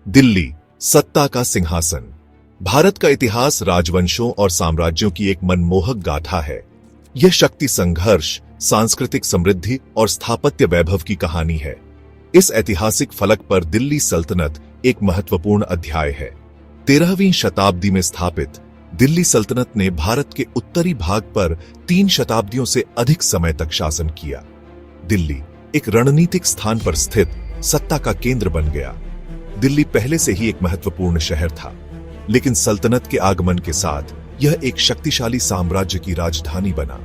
दिल्ली, सत्ता का सिंहासन। भारत का इतिहास राजवंशों और साम्राज्यों की एक मनमोहक गाथा है। यह शक्ति संघर्ष, सांस्कृतिक समृद्धि और स्थापत्य वैभव की कहानी है। इस ऐतिहासिक फलक पर दिल्ली सल्तनत एक महत्वपूर्ण अध्याय है। 13वीं शताब्दी में स्थापित दिल्ली सल्तनत ने भारत के उत्तरी भाग पर 3 शताब्दियों से अधिक समय तक शासन किया। दिल्ली एक रणनीतिक स्थान पर स्थित सत्ता का केंद्र बन गया। दिल्ली पहले से ही एक महत्वपूर्ण शहर था, लेकिन सल्तनत के आगमन के साथ यह एक शक्तिशाली साम्राज्य की राजधानी बना।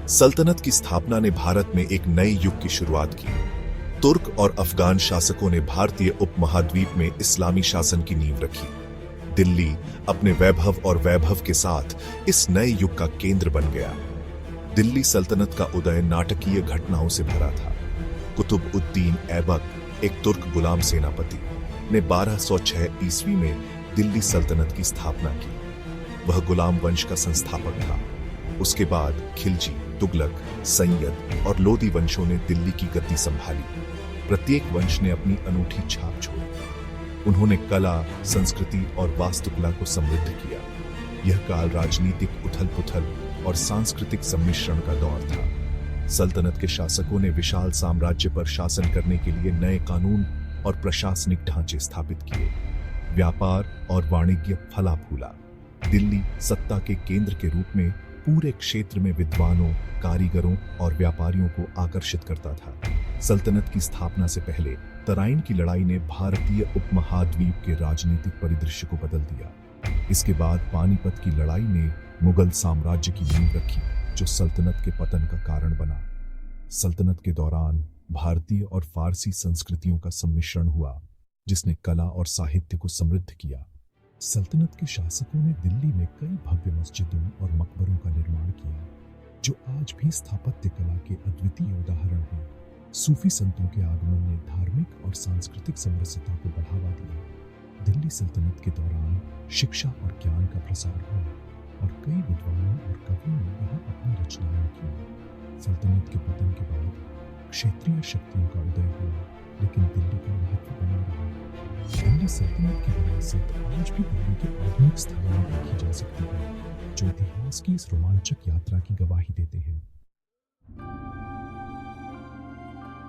सल्तनत की स्थापना ने भारत में एक नए युग की शुरुआत की। तुर्क और अफगान शासकों ने भारतीय उपमहाद्वीप में इस्लामी शासन की नींव रखी। दिल्ली अपने वैभव और वैभव के साथ इस नए युग का केंद्र बन गया। दिल्ली सल्तनत का उदय नाटकीय घटनाओं से भरा था। कुतुब उद्दीन ऐबक, एक तुर्क गुलाम सेनापति, ने 1206 ईस्वी में दिल्ली सल्तनत की स्थापना की। वह गुलाम वंश का संस्थापक था। उसके बाद खिलजी, तुगलक, सैयद और लोदी वंशों ने दिल्ली की गद्दी संभाली। प्रत्येक वंश ने अपनी अनूठी छाप छोड़ी। उन्होंने कला, संस्कृति और वास्तुकला को समृद्ध किया। यह काल राजनीतिक उथल-पुथल और सांस्कृतिक सम्मिश्रण का दौर था। सल्तनत के शासकों ने विशाल साम्राज्य पर शासन करने के लिए नए कानून और प्रशासनिक ढांचे स्थापित किए। व्यापार और वाणिज्य फला फूला। दिल्ली सत्ता के केंद्र के रूप में पूरे क्षेत्र में विद्वानों, कारीगरों और व्यापारियों को आकर्षित करता था। सल्तनत की स्थापना से पहले तराइन की लड़ाई ने भारतीय उपमहाद्वीप के राजनीतिक परिदृश्य को बदल दिया। इसके बाद पानीपत की लड़ाई ने मुगल साम्राज्य की नींव रखी, जो सल्तनत के पतन का कारण बना। सल्तनत के दौरान भारतीय और फारसी संस्कृतियों का सम्मिश्रण हुआ, जिसने कला और साहित्य को समृद्ध किया। सल्तनत के शासकों ने दिल्ली में कई भव्य मस्जिदों और मकबरों का निर्माण किया, जो आज भी स्थापत्य कला के अद्वितीय उदाहरण हैं। सूफी संतों के आगमन ने धार्मिक और सांस्कृतिक समरसता को बढ़ावा दिया। दिल्ली सल्तनत के दौरान शिक्षा और ज्ञान का प्रसार हुआ और कई विद्वानों और कवियों ने यहाँ अपनी रचनाएं की। सल्तनत के पतन के बाद क्षेत्रीय शक्तियों का उदय हुआ, लेकिन दिल्ली का महत्व बना रहा। दिल्ली सल्तनत की विरासत आज भी दिल्ली के आधुनिक स्थानों में देखी जा सकती है, जो इतिहास की इस रोमांचक यात्रा की गवाही देते हैं।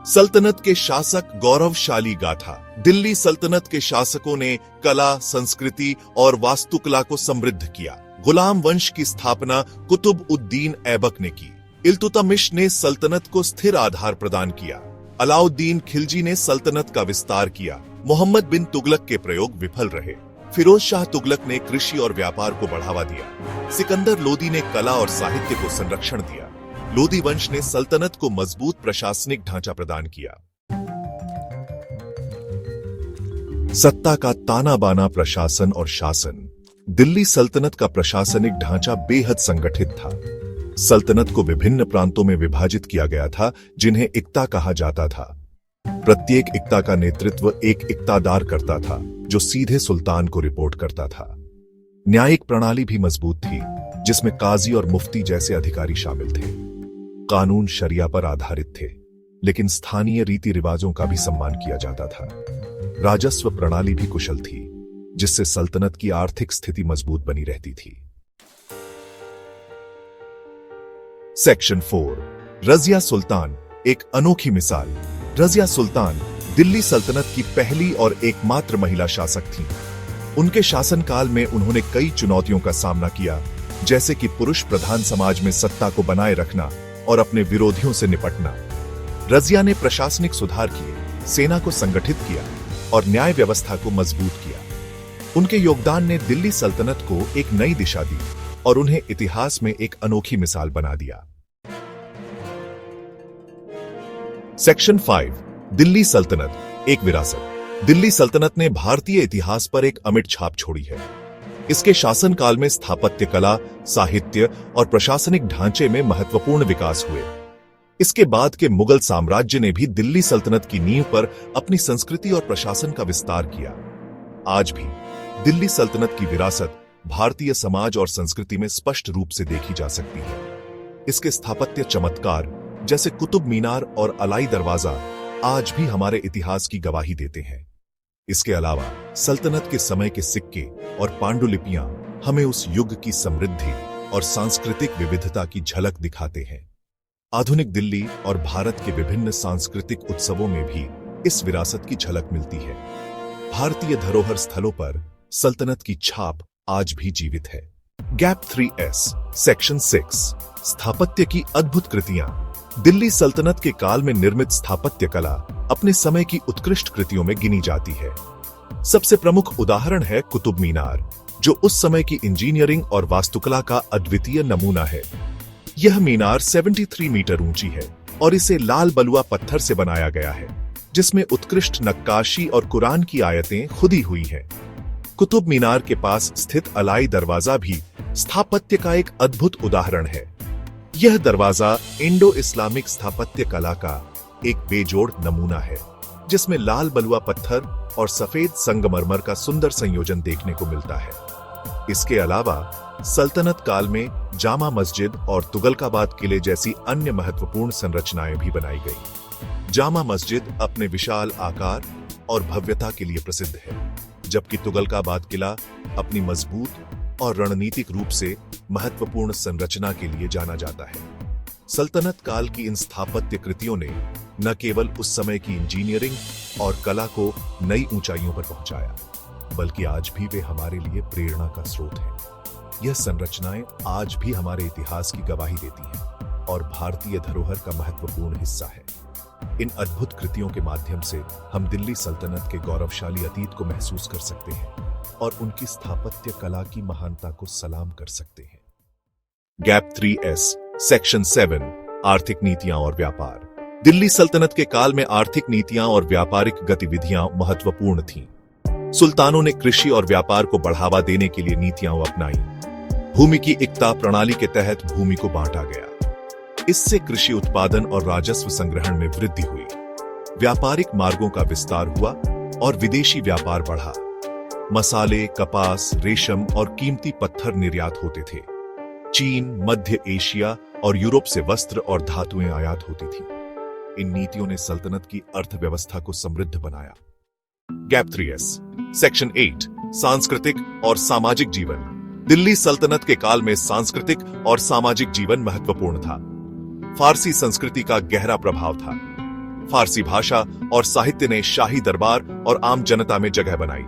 सल्तनत के शासक गौरवशाली गाथा। दिल्ली सल्तनत के शासकों ने कला, संस्कृति और वास्तुकला को समृद्ध किया। गुलाम वंश की स्थापना कुतुब उद्दीन ऐबक ने की। इल्तुतमिश ने सल्तनत को स्थिर आधार प्रदान किया। अलाउद्दीन खिलजी ने सल्तनत का विस्तार किया। मोहम्मद बिन तुगलक के प्रयोग विफल रहे। फिरोज शाह तुगलक ने कृषि और व्यापार को बढ़ावा दिया। सिकंदर लोदी ने कला और साहित्य को संरक्षण दिया। लोदी वंश ने सल्तनत को मजबूत प्रशासनिक ढांचा प्रदान किया। सत्ता का ताना बाना प्रशासन और शासन। दिल्ली सल्तनत का प्रशासनिक ढांचा बेहद संगठित था। सल्तनत को विभिन्न प्रांतों में विभाजित किया गया था, जिन्हें इक्ता कहा जाता था। प्रत्येक इक्ता का नेतृत्व एक इक्तादार करता था, जो सीधे सुल्तान को रिपोर्ट करता था। न्यायिक प्रणाली भी मजबूत थी, जिसमें काजी और मुफ्ती जैसे अधिकारी शामिल थे। कानून शरिया पर आधारित थे, लेकिन स्थानीय रीति रिवाजों का भी सम्मान किया जाता था। राजस्व प्रणाली भी कुशल थी, जिससे सल्तनत की आर्थिक स्थिति मजबूत बनी रहती थी। सेक्शन 4, रजिया सुल्तान, एक अनोखी मिसाल। रजिया सुल्तान दिल्ली सल्तनत की पहली और एकमात्र महिला शासक थीं। उनके शासनकाल में उन्होंने कई चुनौतियों का सामना किया, जैसे कि पुरुष प्रधान समाज में सत्ता को बनाए रखना और अपने विरोधियों से निपटना। रजिया ने प्रशासनिक सुधार किए, सेना को संगठित किया और न्याय व्यवस्था को मजबूत किया। उनके योगदान ने दिल्ली सल्तनत को एक नई दिशा दी और उन्हें इतिहास में एक अनोखी मिसाल बना दिया। सेक्शन 5, दिल्ली सल्तनत, एक विरासत। दिल्ली सल्तनत ने भारतीय इतिहास पर एक अमिट छाप छोड़ी है। इसके शासनकाल में स्थापत्य कला, साहित्य और प्रशासनिक ढांचे में महत्वपूर्ण विकास हुए। इसके बाद के मुगल साम्राज्य ने भी दिल्ली सल्तनत की नींव पर अपनी संस्कृति और प्रशासन का विस्तार किया। आज भी दिल्ली सल्तनत की विरासत भारतीय समाज और संस्कृति में स्पष्ट रूप से देखी जा सकती है। इसके स्थापत्य चमत्कार, जैसे कुतुब मीनार और अलाई दरवाजा, आज भी हमारे इतिहास की गवाही देते हैं। इसके अलावा सल्तनत के समय के सिक्के और पांडुलिपियां हमें उस युग की समृद्धि और सांस्कृतिक विविधता की झलक दिखाते हैं। आधुनिक दिल्ली और भारत के विभिन्न सांस्कृतिक उत्सवों में भी इस विरासत की झलक मिलती है। भारतीय धरोहर स्थलों पर सल्तनत की छाप आज भी जीवित है। गैप 3S सेक्शन 6 स्थापत्य की अद्भुत कृतियां। दिल्ली सल्तनत के काल में निर्मित स्थापत्य कला अपने समय की उत्कृष्ट कृतियों में गिनी जाती है। सबसे प्रमुख उदाहरण है कुतुब मीनार, जो उस समय की इंजीनियरिंग और वास्तुकला का अद्वितीय नमूना है। यह मीनार 73 मीटर ऊंची है और इसे लाल बलुआ पत्थर से बनाया गया है, जिसमें उत्कृष्ट नक्काशी और कुरान की आयतें खुदी हुई हैं। कुतुब मीनार के पास स्थित अलाई दरवाजा भी स्थापत्य का एक अद्भुत उदाहरण है। यह दरवाजा इंडो इस्लामिक स्थापत्य कला का एक बेजोड़ नमूना है, जिसमें लाल बलुआ पत्थर और सफेद संगमरमर का सुंदर संयोजन देखने को मिलता है। इसके अलावा सल्तनत काल में जामा मस्जिद और तुगलकाबाद किले जैसी अन्य महत्वपूर्ण संरचनाएं भी बनाई गई। जामा मस्जिद अपने विशाल आकार और भव्यता के लिए प्रसिद्ध है, जबकि तुगलकाबाद किला अपनी मजबूत और रणनीतिक रूप से महत्वपूर्ण संरचना के लिए जाना जाता है। सल्तनत काल की इन स्थापत्य कृतियों ने न केवल उस समय की इंजीनियरिंग और कला को नई ऊंचाइयों पर पहुंचाया, बल्कि आज भी वे हमारे लिए प्रेरणा का स्रोत हैं। यह संरचनाएं आज भी हमारे इतिहास की गवाही देती हैं और भारतीय धरोहर का महत्वपूर्ण हिस्सा है। इन अद्भुत कृतियों के माध्यम से हम दिल्ली सल्तनत के गौरवशाली अतीत को महसूस कर सकते हैं और उनकी स्थापत्य कला की महानता को सलाम कर सकते हैं। गैप 3S सेक्शन 7 आर्थिक नीतियां और व्यापार। दिल्ली सल्तनत के काल में आर्थिक नीतियां और व्यापारिक गतिविधियां महत्वपूर्ण थीं। सुल्तानों ने कृषि और व्यापार को बढ़ावा देने के लिए नीतियां अपनाई। भूमि की इक्ता प्रणाली के तहत भूमि को बांटा गया। इससे कृषि उत्पादन और राजस्व संग्रहण में वृद्धि हुई। व्यापारिक मार्गों का विस्तार हुआ और विदेशी व्यापार बढ़ा। मसाले, कपास, रेशम और कीमती पत्थर निर्यात होते थे। चीन, मध्य एशिया और यूरोप से वस्त्र और धातुएं आयात होती थी। इन नीतियों ने सल्तनत की अर्थव्यवस्था को समृद्ध बनाया। गैप 3S सेक्शन 8 सांस्कृतिक और सामाजिक जीवन। दिल्ली सल्तनत के काल में सांस्कृतिक और सामाजिक जीवन महत्वपूर्ण था। फारसी संस्कृति का गहरा प्रभाव था। फारसी भाषा और साहित्य ने शाही दरबार और आम जनता में जगह बनाई।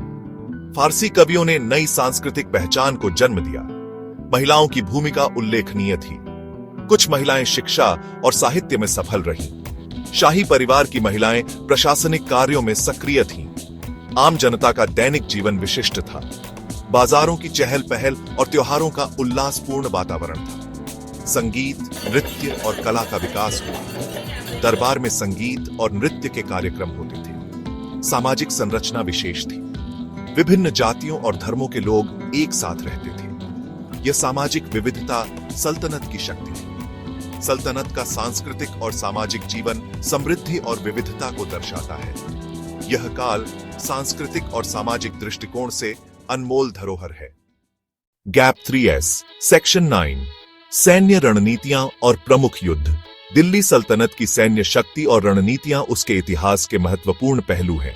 फारसी कवियों ने नई सांस्कृतिक पहचान को जन्म दिया। महिलाओं की भूमिका उल्लेखनीय थी। कुछ महिलाएं शिक्षा और साहित्य में सफल रहीं। शाही परिवार की महिलाएं प्रशासनिक कार्यों में सक्रिय थीं। आम जनता का दैनिक जीवन विशिष्ट था। बाजारों की चहल पहल और त्योहारों का उल्लासपूर्ण वातावरण था। संगीत, नृत्य और कला का विकास हुआ। दरबार में संगीत और नृत्य के कार्यक्रम होते थे। सामाजिक संरचना विशेष थी। विभिन्न जातियों और धर्मों के लोग एक साथ रहते थे। यह सामाजिक विविधता सल्तनत की शक्ति थी। सल्तनत का सांस्कृतिक और सामाजिक जीवन समृद्धि और विविधता को दर्शाता है। यह काल सांस्कृतिक और सामाजिक दृष्टिकोण से अनमोल धरोहर है। गैप 3S सेक्शन 9 सैन्य रणनीतियां और प्रमुख युद्ध। दिल्ली सल्तनत की सैन्य शक्ति और रणनीतियां उसके इतिहास के महत्वपूर्ण पहलू हैं।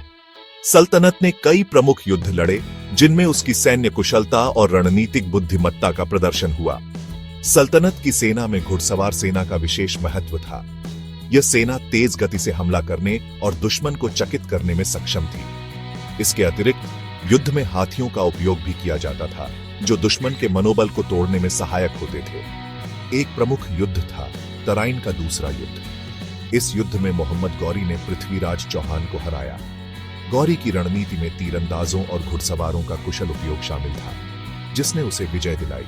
सल्तनत ने कई प्रमुख युद्ध लड़े, जिनमें उसकी सैन्य कुशलता और रणनीतिक बुद्धिमत्ता का प्रदर्शन हुआ। सल्तनत की सेना में घुड़सवार सेना का विशेष महत्व था। यह सेना तेज गति से हमला करने और दुश्मन को चकित करने में सक्षम थी। इसके अतिरिक्त युद्ध में हाथियों का उपयोग भी किया जाता था, जो दुश्मन के मनोबल को तोड़ने में सहायक होते थे। एक प्रमुख युद्ध था तराइन का दूसरा युद्ध। इस युद्ध में मोहम्मद गौरी ने पृथ्वीराज चौहान को हराया। गौरी की रणनीति में तीरंदाजों और घुड़सवारों का कुशल उपयोग शामिल था, जिसने उसे विजय दिलाई।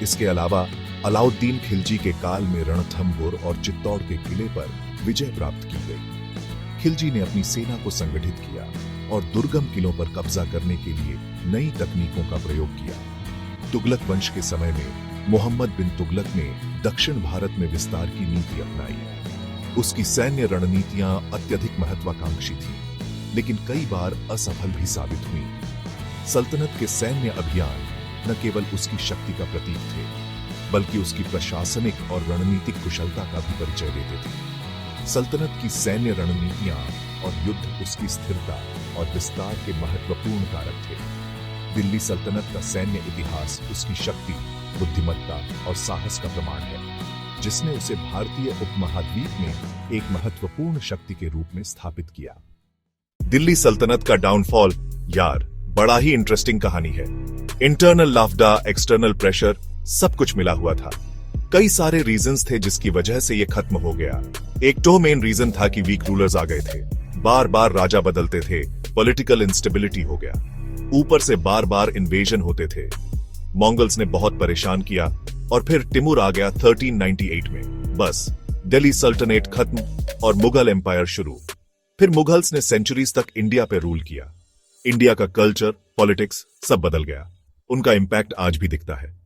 इसके अलावा अलाउद्दीन खिलजी के काल में रणथंभौर और चित्तौड़ के किले पर विजय प्राप्त की गई। खिलजी ने अपनी सेना को संगठित किया और दुर्गम किलों पर कब्जा करने के लिए नई तकनीकों का प्रयोग किया। तुगलक वंश के समय में मोहम्मद बिन तुगलक ने दक्षिण भारत में विस्तार की नीति अपनाई। उसकी सैन्य रणनीतियां अत्यधिक महत्वाकांक्षी थीं, लेकिन कई बार असफल भी साबित हुई। सल्तनत के सैन्य अभियान न केवल उसकी शक्ति का प्रतीक थे, बल्कि उसकी प्रशासनिक और रणनीतिक कुशलता का भी परिचय देते थे। सल्तनत की सैन्य रणनीतियां और युद्ध उसकी स्थिरता और विस्तार के महत्वपूर्ण कारक थे। दिल्ली सल्तनत का सैन्य इतिहास उसकी शक्ति, बुद्धिमत्ता और साहस का प्रमाण है, जिसने उसे भारतीय उपमहाद्वीप में एक महत्वपूर्ण शक्ति के रूप में स्थापित किया। दिल्ली सल्तनत का डाउनफॉल, यार, बड़ा ही इंटरेस्टिंग कहानी है। इंटरनल लाफडा, एक्सटर्नल प्रेशर, सब कुछ मिला हुआ था। कई सारे रीजंस थे जिसकी वजह से ये खत्म हो गया। एक तो मेन रीजन था कि वीक रूलर्स आ गए थे, बार बार राजा बदलते थे, पॉलिटिकल इंस्टेबिलिटी हो गया। ऊपर से बार बार इन्वेजन होते थे। मंगोल्स ने बहुत परेशान किया और फिर तिमुर आ गया 1398 में। बस दिल्ली सल्तनत खत्म और मुगल एम्पायर शुरू। फिर मुगल्स ने सेंचुरीज तक इंडिया पे रूल किया। इंडिया का कल्चर, पॉलिटिक्स सब बदल गया। उनका इंपैक्ट आज भी दिखता है।